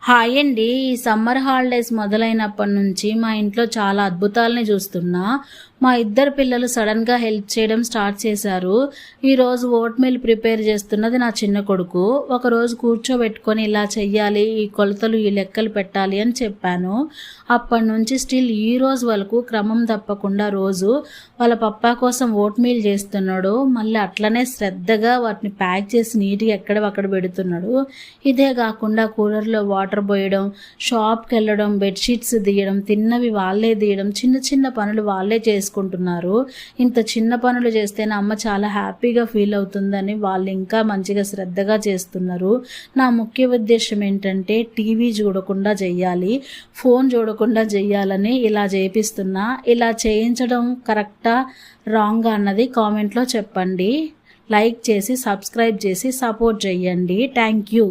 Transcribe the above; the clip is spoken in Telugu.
హాయ్ అండి. ఈ సమ్మర్ హాలిడేస్ మొదలైనప్పటి నుంచి మా ఇంట్లో చాలా అద్భుతాలని చూస్తున్నా. మా ఇద్దరు పిల్లలు సడన్గా హెల్ప్ చేయడం స్టార్ట్ చేశారు. ఈరోజు ఓట్ మీల్ ప్రిపేర్ చేస్తున్నది నా చిన్న కొడుకు. ఒకరోజు కూర్చోబెట్టుకొని ఇలా చెయ్యాలి, ఈ కొలతలు ఈ లెక్కలు పెట్టాలి అని చెప్పాను. అప్పటి నుంచి స్టిల్ ఈ రోజు వరకు క్రమం తప్పకుండా రోజు వాళ్ళ పప్పా కోసం ఓట్ మీల్ చేస్తున్నాడు. మళ్ళీ అట్లనే శ్రద్ధగా వాటిని ప్యాక్ చేసి నీట్గా ఎక్కడక్కడ పెడుతున్నాడు. ఇదే కాకుండా కూలర్లో వాటర్ పోయడం, షాప్కి వెళ్ళడం, బెడ్షీట్స్ తీయడం, తిన్నవి వాళ్ళే తీయడం, చిన్న చిన్న పనులు వాళ్ళే చేసుకుంటున్నారు. ఇంత చిన్న పనులు చేస్తేనే అమ్మ చాలా హ్యాపీగా ఫీల్ అవుతుందని వాళ్ళు ఇంకా మంచిగా శ్రద్ధగా చేస్తున్నారు. నా ముఖ్య ఉద్దేశం ఏంటంటే టీవీ చూడకుండా చెయ్యాలి, ఫోన్ చూడకుండా చెయ్యాలని ఇలా చేపిస్తున్నా. ఇలా చేయించడం కరెక్టా రాంగా అన్నది కామెంట్లో చెప్పండి. లైక్ చేసి సబ్స్క్రైబ్ చేసి సపోర్ట్ చేయండి. Thank you.